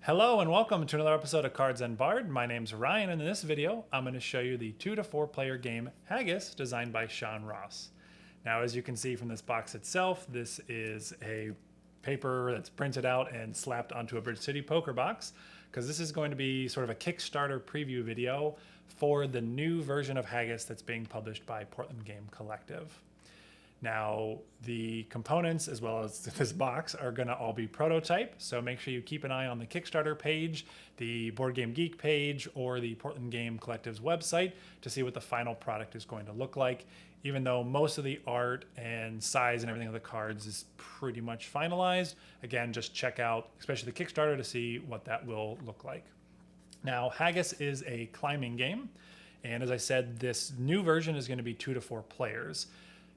Hello and welcome to another episode of Cards Unbarred. My name's Ryan, and in this video, I'm going to show you the 2 to 4 player game Haggis designed by Sean Ross. Now, as you can see from this box itself, this is a paper that's printed out and slapped onto a Bridge City poker box, because this is going to be sort of a Kickstarter preview video for the new version of Haggis that's being published by Portland Game Collective. Now, the components, as well as this box, are going to all be prototype, so make sure you keep an eye on the Kickstarter page, the Board Game Geek page, or the Portland Game Collective's website to see what the final product is going to look like, even though most of the art and size and everything of the cards is pretty much finalized. Again, just check out, especially the Kickstarter, to see what that will look like. Now, Haggis is a climbing game, and as I said, this new version is going to be 2 to 4 players.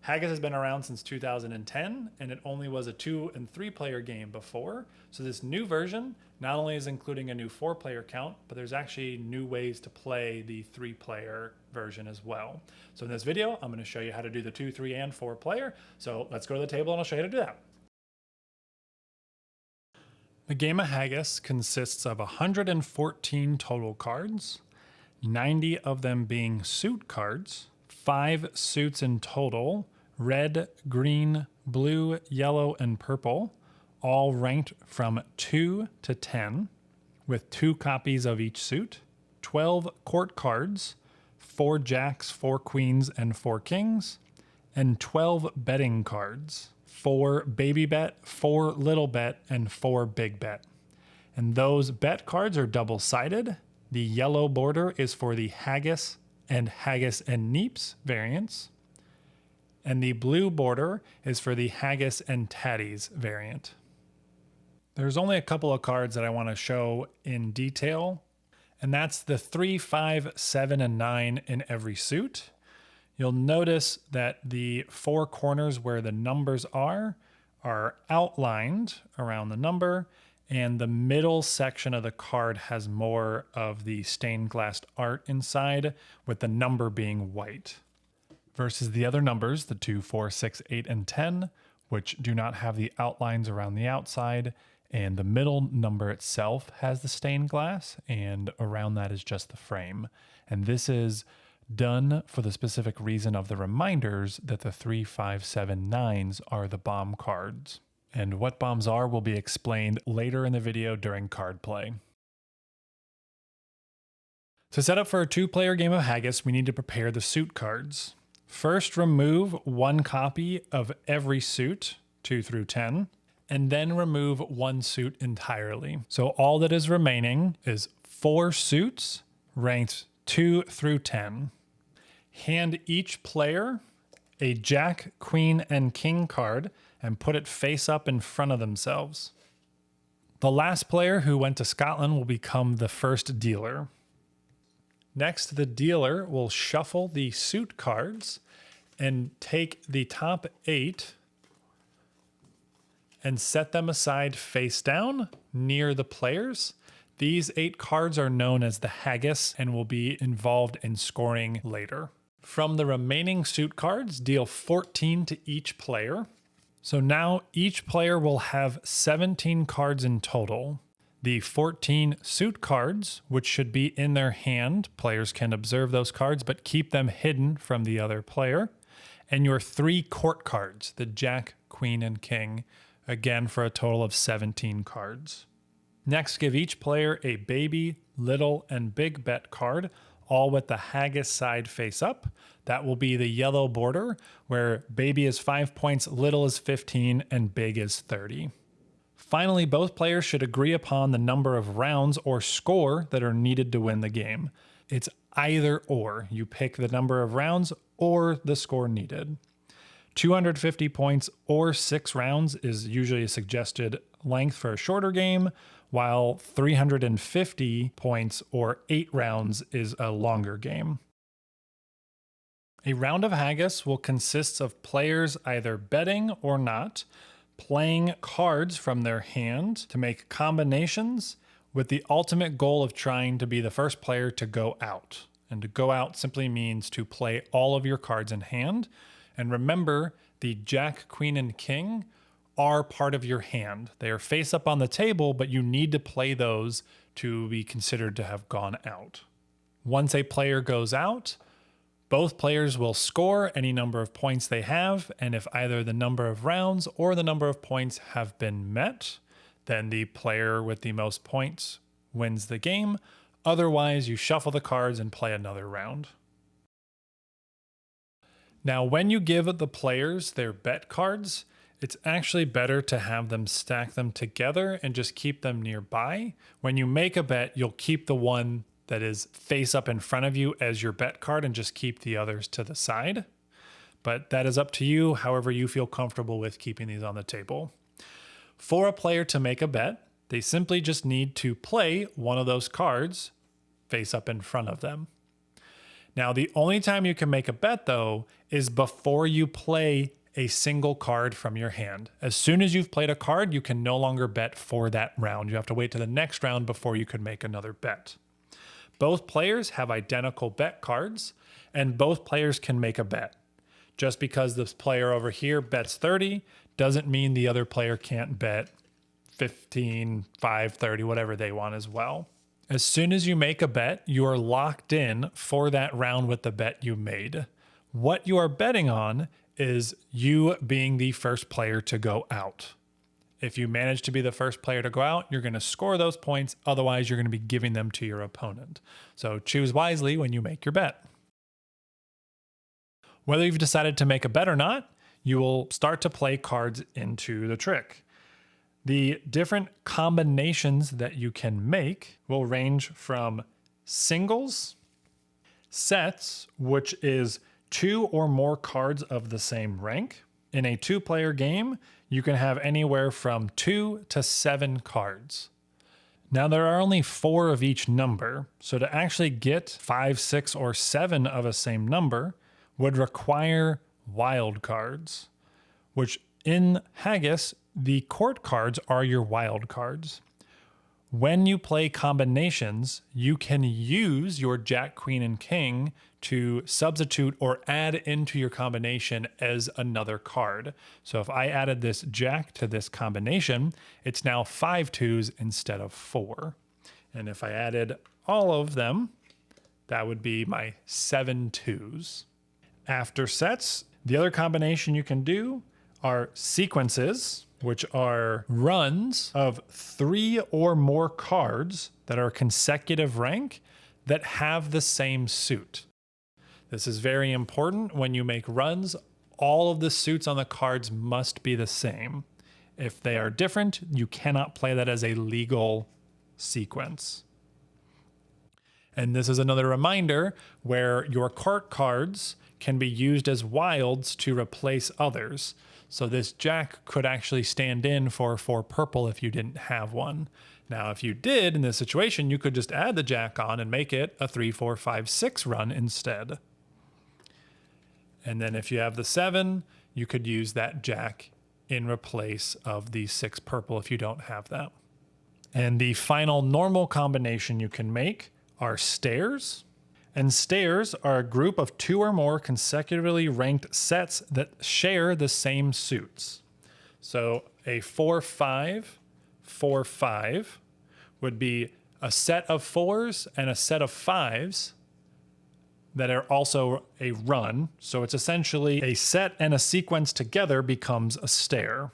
Haggis has been around since 2010, and it only was a 2 and 3 player game before. So this new version not only is including a new 4 player count, but there's actually new ways to play the 3 player version as well. So in this video, I'm going to show you how to do the 2, 3, and 4 player. So let's go to the table and I'll show you how to do that. The game of Haggis consists of 114 total cards, 90 of them being suit cards, 5 suits in total, red, green, blue, yellow, and purple, all ranked from 2 to 10, with 2 copies of each suit, 12 court cards, 4 jacks, 4 queens, and 4 kings, and 12 betting cards, 4 baby bet, 4 little bet, and 4 big bet. And those bet cards are double-sided. The yellow border is for the Haggis and Haggis and Neeps variants, and the blue border is for the Haggis and Tatties variant. There's only a couple of cards that I want to show in detail, and that's the 3, 5, 7, and 9 in every suit. You'll notice that the 4 corners where the numbers are outlined around the number, and the middle section of the card has more of the stained glass art inside, with the number being white. Versus the other numbers, the 2, 4, 6, 8, and 10, which do not have the outlines around the outside, and the middle number itself has the stained glass, and around that is just the frame. And this is done for the specific reason of the reminders that the 3, 5, 7, 9s are the bomb cards. And what bombs are will be explained later in the video during card play. To set up for a 2-player game of Haggis, we need to prepare the suit cards. First, remove 1 copy of every suit, 2 through 10, and then remove 1 suit entirely. So all that is remaining is 4 suits ranked 2 through 10. Hand each player a jack, queen, and king card and put it face up in front of themselves. The last player who went to Scotland will become the first dealer. Next, the dealer will shuffle the suit cards and take the top 8 and set them aside face down near the players. These 8 cards are known as the Haggis and will be involved in scoring later. From the remaining suit cards, deal 14 to each player. So now each player will have 17 cards in total. The 14 suit cards, which should be in their hand, players can observe those cards, but keep them hidden from the other player. And your 3 court cards, the jack, queen, and king, again for a total of 17 cards. Next, give each player a baby, little, and big bet card, all with the Haggis side face up. That will be the yellow border, where baby is 5 points, little is 15, and big is 30. Finally, both players should agree upon the number of rounds or score that are needed to win the game. It's either or. You pick the number of rounds or the score needed. 250 points or 6 rounds is usually a suggested length for a shorter game, while 350 points or 8 rounds is a longer game. A round of Haggis will consist of players either betting or not, playing cards from their hand to make combinations, with the ultimate goal of trying to be the first player to go out. And to go out simply means to play all of your cards in hand. And remember, the jack, queen, and king are part of your hand. They are face up on the table, but you need to play those to be considered to have gone out. Once a player goes out, both players will score any number of points they have, and if either the number of rounds or the number of points have been met, then the player with the most points wins the game. Otherwise, you shuffle the cards and play another round. Now, when you give the players their bet cards, it's actually better to have them stack them together and just keep them nearby. When you make a bet, you'll keep the one that is face up in front of you as your bet card and just keep the others to the side. But that is up to you, however you feel comfortable with keeping these on the table. For a player to make a bet, they simply just need to play one of those cards face up in front of them. Now, the only time you can make a bet, though, is before you play a single card from your hand. As soon as you've played a card, you can no longer bet for that round. You have to wait to the next round before you can make another bet. Both players have identical bet cards, and both players can make a bet. Just because this player over here bets 30 doesn't mean the other player can't bet 15, 5, 30, whatever they want as well. As soon as you make a bet, you are locked in for that round with the bet you made. What you are betting on is you being the first player to go out. If you manage to be the first player to go out, you're going to score those points. Otherwise, you're going to be giving them to your opponent. So choose wisely when you make your bet. Whether you've decided to make a bet or not, you will start to play cards into the trick. The different combinations that you can make will range from singles, sets, which is 2 or more cards of the same rank. In a 2-player game, you can have anywhere from 2 to 7 cards. Now, there are only 4 of each number, so to actually get 5, 6, or 7 of a same number would require wild cards, which in Haggis, the court cards are your wild cards. When you play combinations, you can use your Jack, Queen, and King to substitute or add into your combination as another card. So if I added this Jack to this combination, it's now 5 2s instead of 4. And if I added all of them, that would be my 7 2s. After sets, the other combination you can do are sequences, which are runs of 3 or more cards that are consecutive rank that have the same suit. This is very important. When you make runs, all of the suits on the cards must be the same. If they are different, you cannot play that as a legal sequence. And this is another reminder where your court cards can be used as wilds to replace others. So this Jack could actually stand in for 4 purple if you didn't have one. Now, if you did in this situation, you could just add the Jack on and make it a 3, 4, 5, 6 run instead. And then if you have the 7, you could use that Jack in replace of the 6 purple if you don't have that. And the final normal combination you can make are stairs. And stairs are a group of 2 or more consecutively ranked sets that share the same suits. So a 4, 5, 4, 5 would be a set of 4s and a set of 5s that are also a run. So it's essentially a set and a sequence together becomes a stair.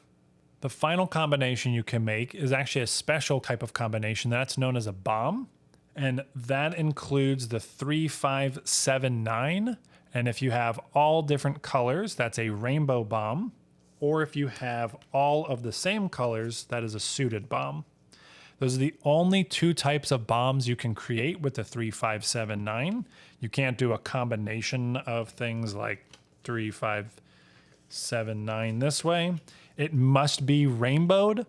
The final combination you can make is actually a special type of combination that's known as a bomb. And that includes the 3, 5, 7, 9. And if you have all different colors, that's a rainbow bomb. Or if you have all of the same colors, that is a suited bomb. Those are the only 2 types of bombs you can create with the 3, 5, 7, 9. You can't do a combination of things like 3, 5, 7, 9 this way. It must be rainbowed,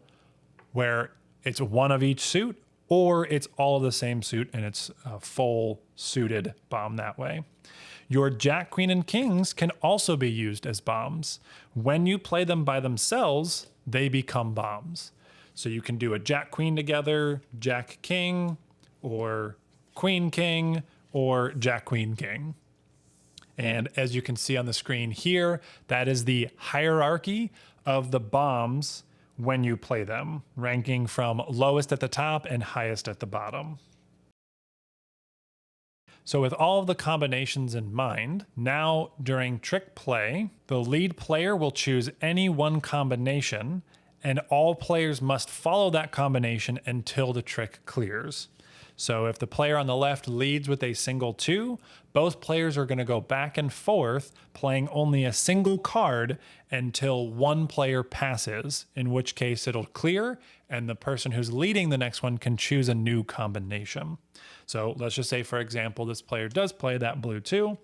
where it's one of each suit, or it's all of the same suit and it's a full suited bomb that way. Your Jack, Queen, and Kings can also be used as bombs. When you play them by themselves, they become bombs. So you can do a Jack, Queen together, Jack, King, or Queen, King, or Jack, Queen, King. And as you can see on the screen here, that is the hierarchy of the bombs when you play them, ranking from lowest at the top and highest at the bottom. So with all of the combinations in mind, now during trick play, the lead player will choose any one combination, and all players must follow that combination until the trick clears. So if the player on the left leads with a single 2, both players are going to go back and forth playing only a single card until one player passes, in which case it'll clear and the person who's leading the next one can choose a new combination. So let's just say, for example, this player does play that blue 2,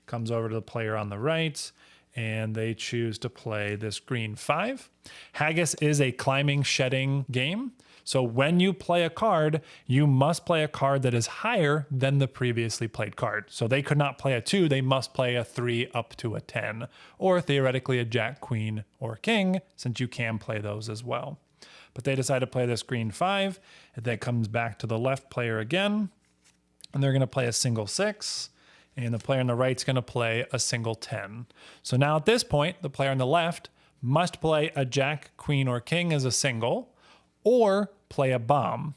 comes over to the player on the right, and they choose to play this green 5. Haggis is a climbing shedding game. So when you play a card, you must play a card that is higher than the previously played card. So they could not play a 2, they must play a 3 up to a 10, or theoretically a jack, queen, or king, since you can play those as well. But they decide to play this green 5, and then comes back to the left player again, and they're going to play a single 6, and the player on the right is going to play a single 10. So now at this point, the player on the left must play a jack, queen, or king as a single, or play a bomb,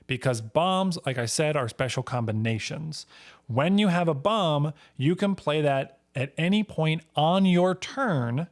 because bombs, like I said, are special combinations. When you have a bomb, you can play that at any point on your turn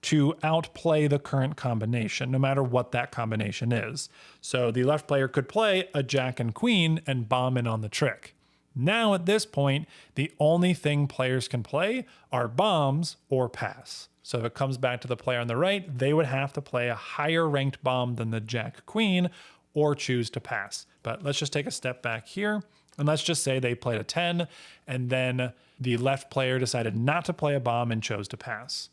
to outplay the current combination, no matter what that combination is. So the left player could play a jack and queen and bomb in on the trick. Now at this point, the only thing players can play are bombs or pass. So if it comes back to the player on the right, they would have to play a higher ranked bomb than the jack queen or choose to pass. But let's just take a step back here, and let's just say they played a 10, and then the left player decided not to play a bomb and chose to pass.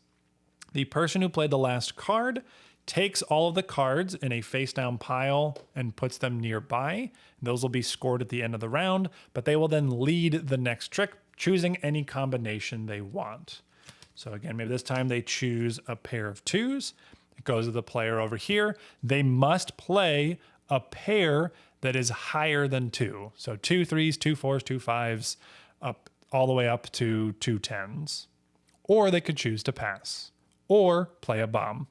The person who played the last card takes all of the cards in a face down pile and puts them nearby. Those will be scored at the end of the round, but they will then lead the next trick, choosing any combination they want. So again, maybe this time they choose a pair of 2s. It goes to the player over here. They must play a pair that is higher than 2. So 2 3s, 2 4s, 2 5s, up all the way up to 2 10s. Or they could choose to pass or play a bomb.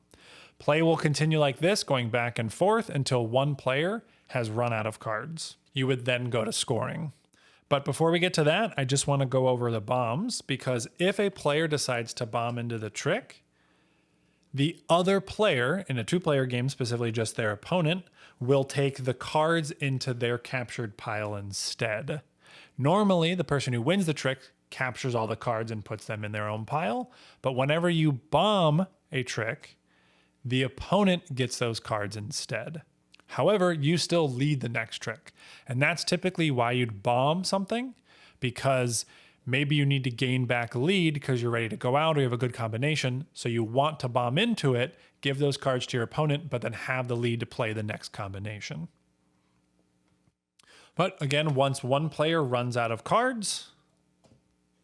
Play will continue like this, going back and forth until one player has run out of cards. You would then go to scoring. But before we get to that, I just want to go over the bombs, because if a player decides to bomb into the trick, the other player, in a 2-player game, specifically just their opponent, will take the cards into their captured pile instead. Normally, the person who wins the trick captures all the cards and puts them in their own pile, but whenever you bomb a trick, the opponent gets those cards instead. However, you still lead the next trick. And that's typically why you'd bomb something, because maybe you need to gain back lead because you're ready to go out or you have a good combination. So you want to bomb into it, give those cards to your opponent, but then have the lead to play the next combination. But again, once one player runs out of cards,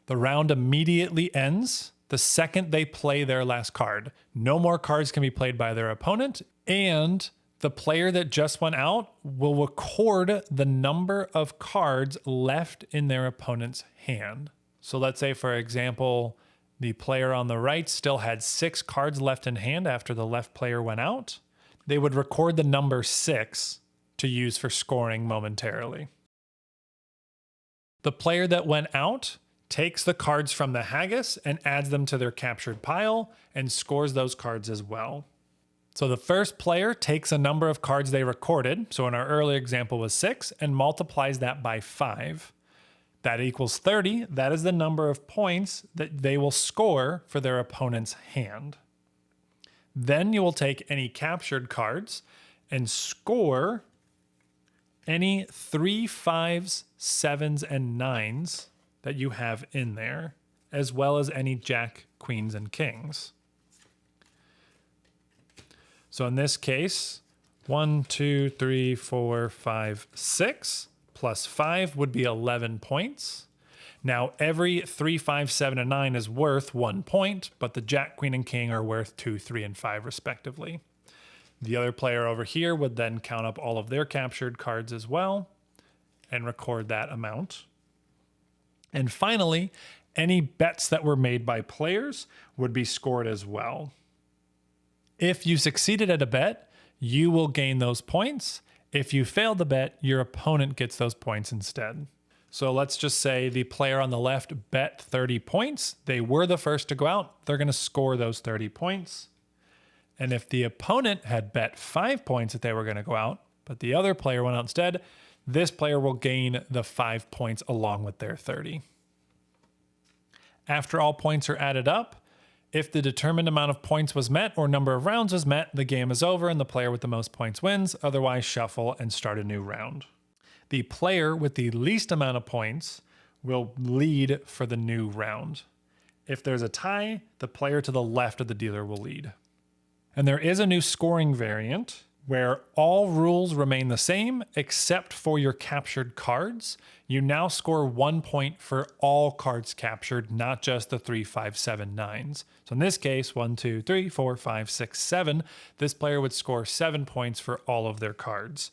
the round immediately ends the second they play their last card. No more cards can be played by their opponent, and the player that just went out will record the number of cards left in their opponent's hand. So let's say, for example, the player on the right still had 6 cards left in hand after the left player went out. They would record the number 6 to use for scoring momentarily. The player that went out takes the cards from the haggis and adds them to their captured pile and scores those cards as well. So the first player takes a number of cards they recorded, so in our earlier example was 6, and multiplies that by 5. That equals 30. That is the number of points that they will score for their opponent's hand. Then you will take any captured cards and score any 3, 5s, 7s, and 9s that you have in there, as well as any jack, queens, and kings. So in this case, 1, 2, 3, 4, 5, 6 plus 5 would be 11 points. Now every 3, 5, 7, and 9 is worth 1 point, but the jack, queen, and king are worth 2, 3, and 5 respectively. The other player over here would then count up all of their captured cards as well and record that amount. And finally, any bets that were made by players would be scored as well. If you succeeded at a bet, you will gain those points. If you failed the bet, your opponent gets those points instead. So let's just say the player on the left bet 30 points. They were the first to go out. They're going to score those 30 points. And if the opponent had bet 5 points that they were going to go out, but the other player went out instead, this player will gain the 5 points along with their 30. After all points are added up, if the determined amount of points was met or number of rounds was met, the game is over and the player with the most points wins. Otherwise, shuffle and start a new round. The player with the least amount of points will lead for the new round. If there's a tie, the player to the left of the dealer will lead. And there is a new scoring variant where all rules remain the same except for your captured cards. You now score 1 point for all cards captured, not just the 3, 5, 7, 9s. So in this case, 1, 2, 3, 4, 5, 6, 7, this player would score 7 points for all of their cards.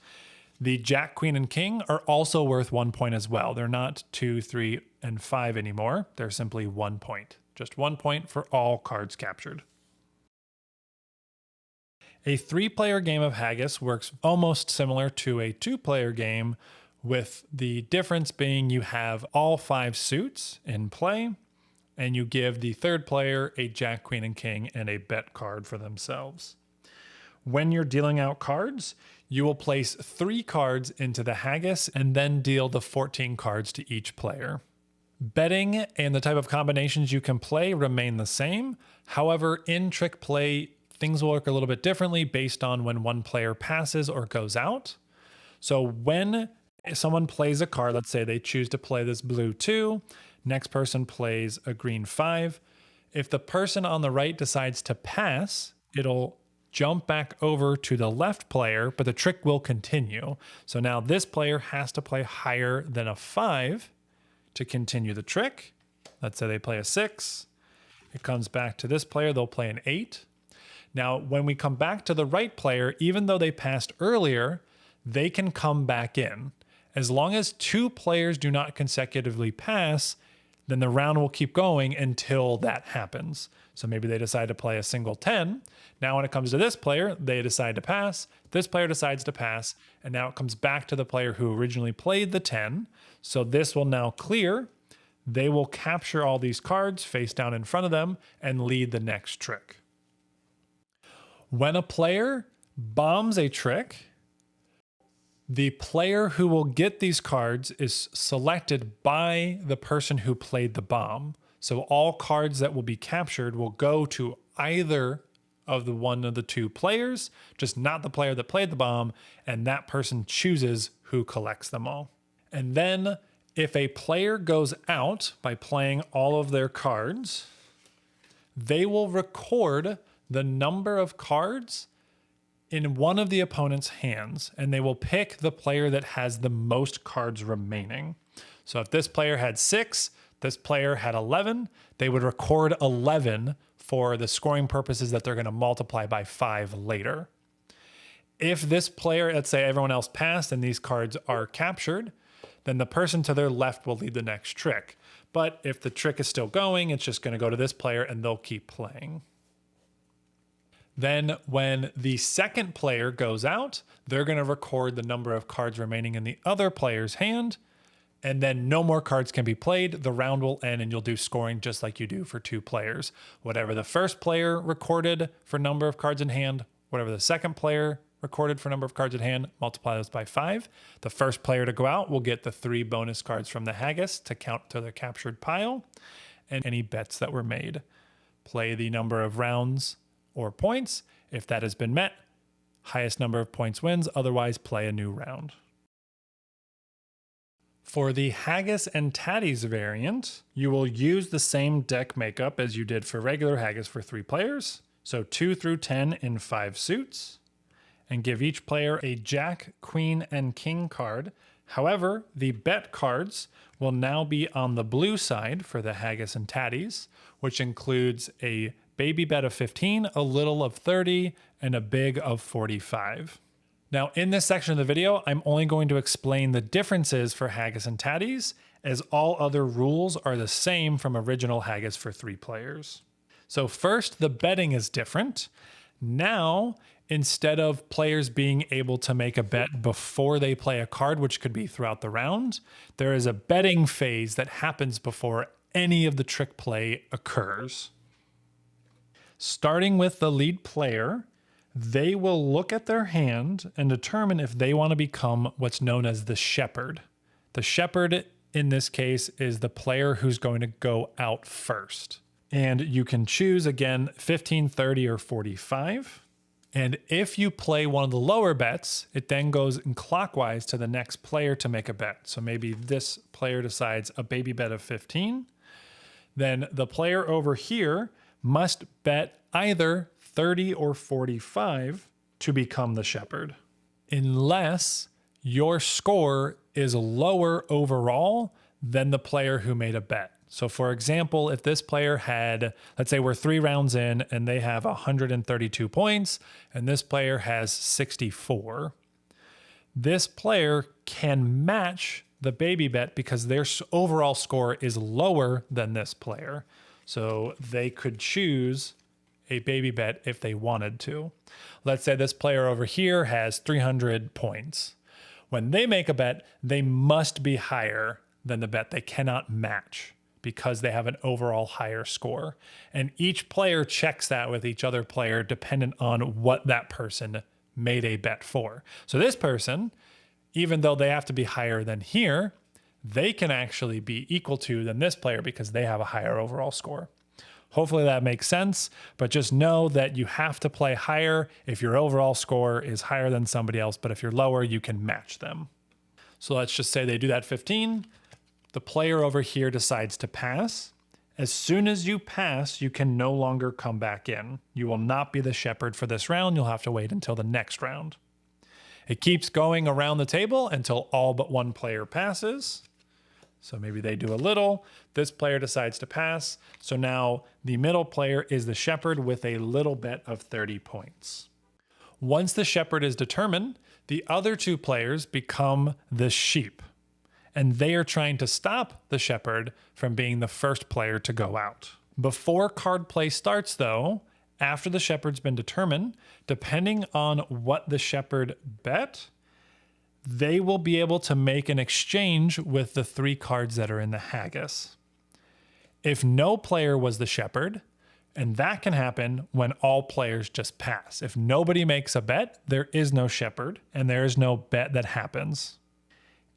The Jack, Queen, and King are also worth 1 point as well. They're not 2, 3, and 5 anymore. They're simply 1 point. Just 1 point for all cards captured. A 3-player game of Haggis works almost similar to a 2-player game, with the difference being you have all 5 suits in play, and you give the third player a Jack, Queen, and King and a bet card for themselves. When you're dealing out cards, you will place 3 cards into the Haggis and then deal the 14 cards to each player. Betting and the type of combinations you can play remain the same. However, in trick play, things will work a little bit differently based on when one player passes or goes out. So when someone plays a card, let's say they choose to play this blue 2, next person plays a green 5. If the person on the right decides to pass, it'll jump back over to the left player, but the trick will continue. So now this player has to play higher than a 5 to continue the trick. Let's say they play a 6. It comes back to this player, they'll play an 8. Now, when we come back to the right player, even though they passed earlier, they can come back in. As long as 2 players do not consecutively pass, then the round will keep going until that happens. So maybe they decide to play a single 10. Now when it comes to this player, they decide to pass. This player decides to pass. And now it comes back to the player who originally played the 10. So this will now clear. They will capture all these cards face down in front of them and lead the next trick. When a player bombs a trick, the player who will get these cards is selected by the person who played the bomb. So all cards that will be captured will go to either of the one of the 2 players, just not the player that played the bomb, and that person chooses who collects them all. And then if a player goes out by playing all of their cards, they will record the number of cards in one of the opponent's hands, and they will pick the player that has the most cards remaining. So if this player had 6, this player had 11, they would record 11 for the scoring purposes that they're going to multiply by 5 later. If this player, let's say everyone else passed and these cards are captured, then the person to their left will lead the next trick. But if the trick is still going, it's just going to go to this player and they'll keep playing. Then when the second player goes out, they're going to record the number of cards remaining in the other player's hand, and then no more cards can be played. The round will end and you'll do scoring just like you do for 2 players. Whatever the first player recorded for number of cards in hand, whatever the second player recorded for number of cards in hand, multiply those by 5. The first player to go out will get the 3 bonus cards from the Haggis to count to their captured pile, and any bets that were made. Play the number of rounds or points. If that has been met, highest number of points wins. Otherwise, play a new round. For the Haggis and Tatties variant, you will use the same deck makeup as you did for regular Haggis for 3 players. So 2 through 10 in 5 suits, and give each player a Jack, Queen, and King card. However, the bet cards will now be on the blue side for the Haggis and Tatties, which includes a baby bet of 15, a little of 30, and a big of 45. Now, in this section of the video, I'm only going to explain the differences for Haggis and Tatties, as all other rules are the same from original Haggis for 3 players. So first, the betting is different. Now, instead of players being able to make a bet before they play a card, which could be throughout the round, there is a betting phase that happens before any of the trick play occurs. Starting with the lead player, they will look at their hand and determine if they want to become what's known as the shepherd. The shepherd in this case is the player who's going to go out first. And you can choose again 15, 30, or 45. And if you play one of the lower bets, it then goes in clockwise to the next player to make a bet. So maybe this player decides a baby bet of 15. Then the player over here must bet either 30 or 45 to become the shepherd, unless your score is lower overall than the player who made a bet. So for example, if this player had, let's say we're 3 rounds in and they have 132 points and this player has 64, this player can match the baby bet because their overall score is lower than this player. So they could choose a baby bet if they wanted to. Let's say this player over here has 300 points. When they make a bet, they must be higher than the bet. They cannot match because they have an overall higher score. And each player checks that with each other player dependent on what that person made a bet for. So this person, even though they have to be higher than here, they can actually be equal to than this player because they have a higher overall score. Hopefully that makes sense, but just know that you have to play higher if your overall score is higher than somebody else, but if you're lower, you can match them. So let's just say they do that 15. The player over here decides to pass. As soon as you pass, you can no longer come back in. You will not be the shepherd for this round. You'll have to wait until the next round. It keeps going around the table until all but one player passes. So maybe they do a little. This player decides to pass. So now the middle player is the shepherd with a little bet of 30 points. Once the shepherd is determined, the other 2 players become the sheep. And they are trying to stop the shepherd from being the first player to go out. Before card play starts, though, after the shepherd's been determined, depending on what the shepherd bet, they will be able to make an exchange with the 3 cards that are in the haggis. If no player was the shepherd, and that can happen when all players just pass. If nobody makes a bet, there is no shepherd, and there is no bet that happens.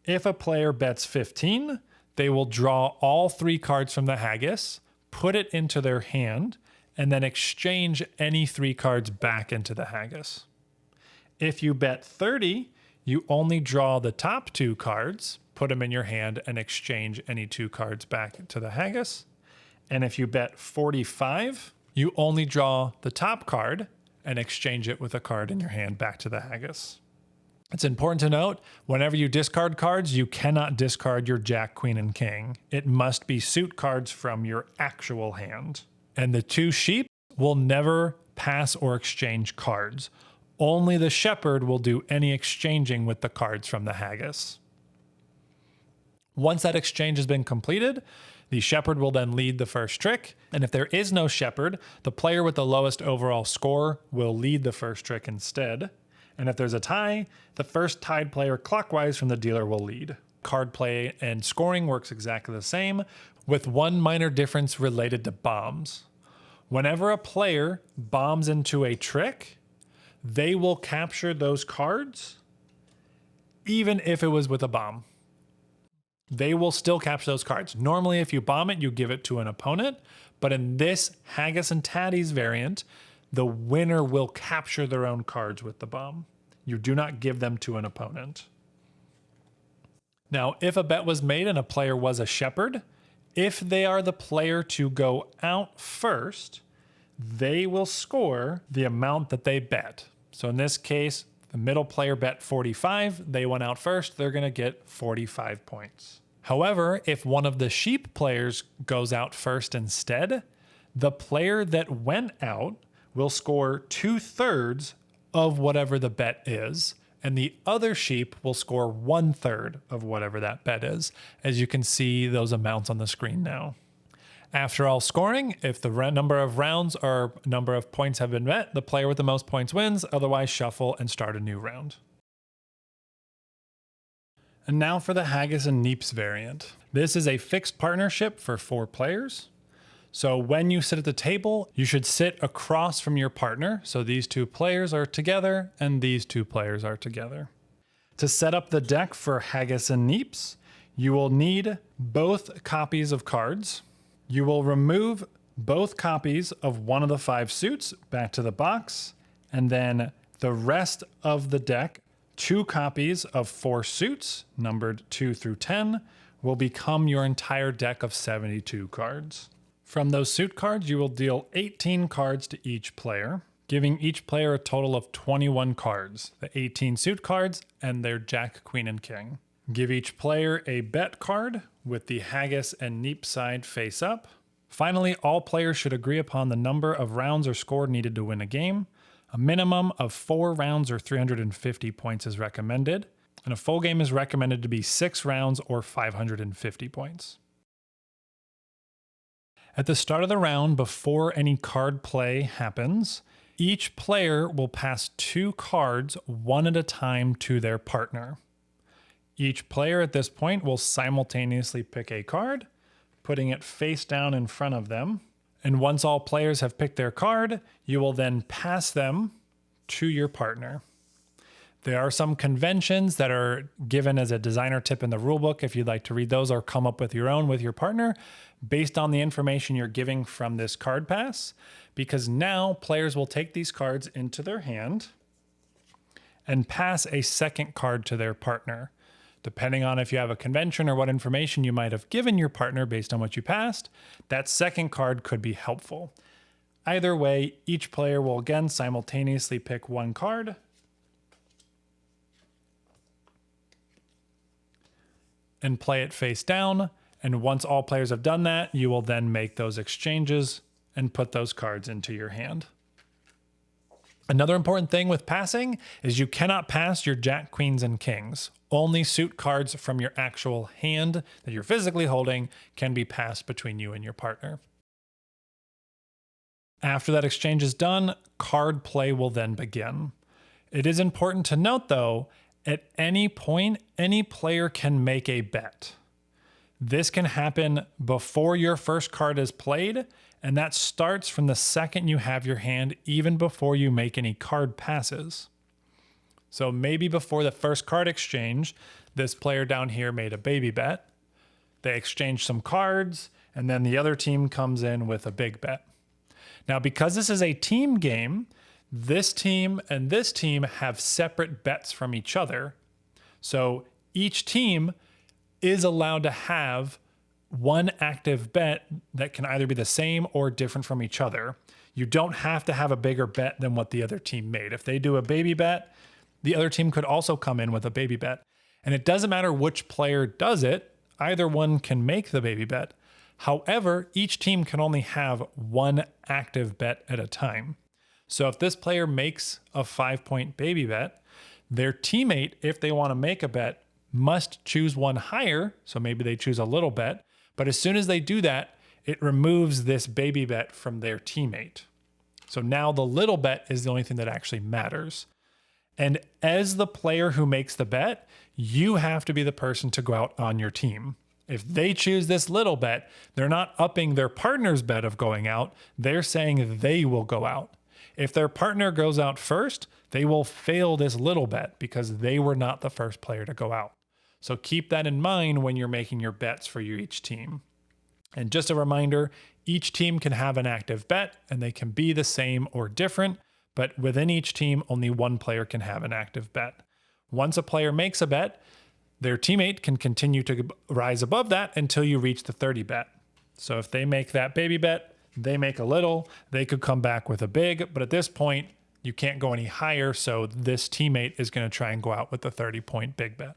If a player bets 15, they will draw all 3 cards from the haggis, put it into their hand, and then exchange any 3 cards back into the haggis. If you bet 30, you only draw the top 2 cards, put them in your hand, and exchange any 2 cards back to the haggis. And if you bet 45, you only draw the top card and exchange it with a card in your hand back to the haggis. It's important to note, whenever you discard cards, you cannot discard your jack, queen, and king. It must be suit cards from your actual hand. And the 2 sheep will never pass or exchange cards. Only the shepherd will do any exchanging with the cards from the haggis. Once that exchange has been completed, the shepherd will then lead the first trick. And if there is no shepherd, the player with the lowest overall score will lead the first trick instead. And if there's a tie, the first tied player clockwise from the dealer will lead. Card play and scoring works exactly the same, with one minor difference related to bombs. Whenever a player bombs into a trick, they will capture those cards, even if it was with a bomb. They will still capture those cards. Normally, if you bomb it, you give it to an opponent. But in this Haggis and Tatties variant, the winner will capture their own cards with the bomb. You do not give them to an opponent. Now, if a bet was made and a player was a shepherd, if they are the player to go out first, they will score the amount that they bet. So in this case, the middle player bet 45, they went out first, they're going to get 45 points. However, if one of the sheep players goes out first instead, the player that went out will score 2/3 of whatever the bet is, and the other sheep will score 1/3 of whatever that bet is, as you can see those amounts on the screen now. After all scoring, if the number of rounds or number of points have been met, the player with the most points wins, otherwise shuffle and start a new round. And now for the Haggis and Neeps variant. This is a fixed partnership for 4 players. So when you sit at the table, you should sit across from your partner. So these 2 players are together and these 2 players are together. To set up the deck for Haggis and Neeps, you will need both copies of cards. You will remove both copies of one of the 5 suits back to the box, and then the rest of the deck, 2 copies of 4 suits, numbered 2 through 10, will become your entire deck of 72 cards. From those suit cards, you will deal 18 cards to each player, giving each player a total of 21 cards, the 18 suit cards and their Jack, Queen, and King. Give each player a bet card with the Haggis and Neeps side face up. Finally, all players should agree upon the number of rounds or score needed to win a game. A minimum of 4 rounds or 350 points is recommended, and a full game is recommended to be 6 rounds or 550 points. At the start of the round, before any card play happens, each player will pass 2 cards one at a time to their partner. Each player at this point will simultaneously pick a card, putting it face down in front of them. And once all players have picked their card, you will then pass them to your partner. There are some conventions that are given as a designer tip in the rulebook if you'd like to read those or come up with your own with your partner based on the information you're giving from this card pass, because now players will take these cards into their hand and pass a second card to their partner. Depending on if you have a convention or what information you might have given your partner based on what you passed, that second card could be helpful. Either way, each player will again simultaneously pick 1 card and play it face down. And once all players have done that, you will then make those exchanges and put those cards into your hand. Another important thing with passing is you cannot pass your Jack, Queens, and Kings. Only suit cards from your actual hand that you're physically holding can be passed between you and your partner. After that exchange is done, card play will then begin. It is important to note, though, at any point, any player can make a bet. This can happen before your first card is played, and that starts from the second you have your hand, even before you make any card passes. So maybe before the first card exchange, this player down here made a baby bet. They exchanged some cards, and then the other team comes in with a big bet. Now, because this is a team game, this team and this team have separate bets from each other. So each team is allowed to have one active bet that can either be the same or different from each other. You don't have to have a bigger bet than what the other team made. If they do a baby bet, the other team could also come in with a baby bet. And it doesn't matter which player does it, either one can make the baby bet. However, each team can only have one active bet at a time. So if this player makes a 5-point baby bet, their teammate, if they want to make a bet, must choose one higher. So maybe they choose a little bet. But as soon as they do that, it removes this baby bet from their teammate. So now the little bet is the only thing that actually matters. And as the player who makes the bet, you have to be the person to go out on your team. If they choose this little bet, they're not upping their partner's bet of going out. They're saying they will go out. If their partner goes out first, they will fail this little bet because they were not the first player to go out. So keep that in mind when you're making your bets for each team. And just a reminder, each team can have an active bet and they can be the same or different, but within each team, only one player can have an active bet. Once a player makes a bet, their teammate can continue to rise above that until you reach the 30 bet. So if they make that baby bet, they make a little, they could come back with a big, but at this point, you can't go any higher, so this teammate is going to try and go out with the 30-point big bet.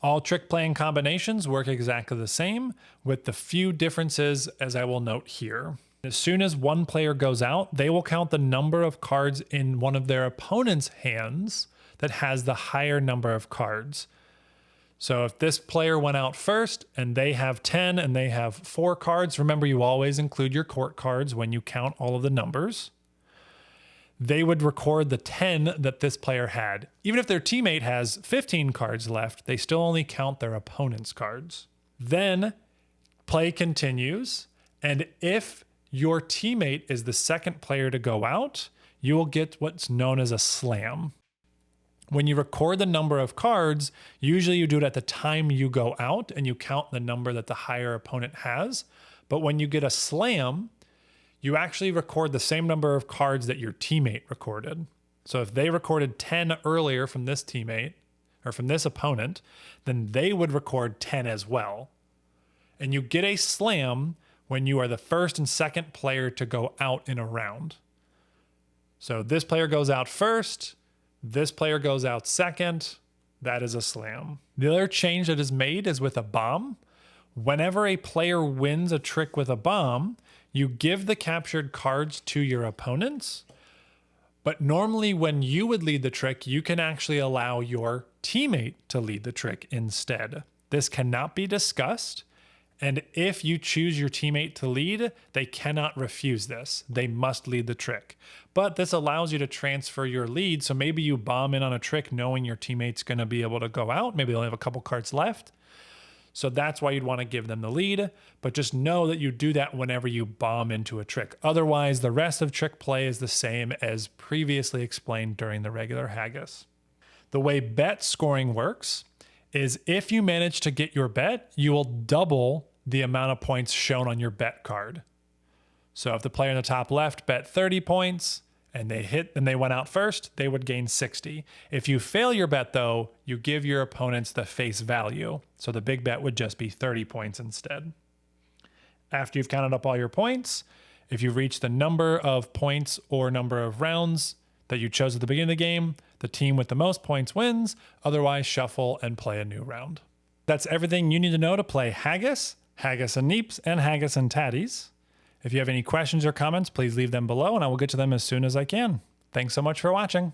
All trick playing combinations work exactly the same, with the few differences as I will note here. As soon as one player goes out, they will count the number of cards in one of their opponent's hands that has the higher number of cards. So if this player went out first and they have 10 and they have 4 cards, remember you always include your court cards when you count all of the numbers. They would record the 10 that this player had. Even if their teammate has 15 cards left, they still only count their opponent's cards. Then play continues, and if your teammate is the second player to go out, you will get what's known as a slam. When you record the number of cards, usually you do it at the time you go out and you count the number that the higher opponent has. But when you get a slam, you actually record the same number of cards that your teammate recorded. So if they recorded 10 earlier from this teammate or from this opponent, then they would record 10 as well. And you get a slam when you are the first and second player to go out in a round. So this player goes out first, this player goes out second, that is a slam. The other change that is made is with a bomb. Whenever a player wins a trick with a bomb, you give the captured cards to your opponents. But normally when you would lead the trick, you can actually allow your teammate to lead the trick instead. This cannot be discussed. And if you choose your teammate to lead, they cannot refuse this. They must lead the trick. But this allows you to transfer your lead. So maybe you bomb in on a trick knowing your teammate's going to be able to go out. Maybe they'll have a couple cards left. So that's why you'd want to give them the lead. But just know that you do that whenever you bomb into a trick. Otherwise, the rest of trick play is the same as previously explained during the regular Haggis. The way bet scoring works is if you manage to get your bet, you will double the amount of points shown on your bet card. So if the player in the top left bet 30 points and they went out first, they would gain 60. If you fail your bet though, you give your opponents the face value. So the big bet would just be 30 points instead. After you've counted up all your points, if you reach the number of points or number of rounds that you chose at the beginning of the game, the team with the most points wins. Otherwise, shuffle and play a new round. That's everything you need to know to play Haggis, Haggis and Neeps, and Haggis and Tatties. If you have any questions or comments, please leave them below and I will get to them as soon as I can. Thanks so much for watching.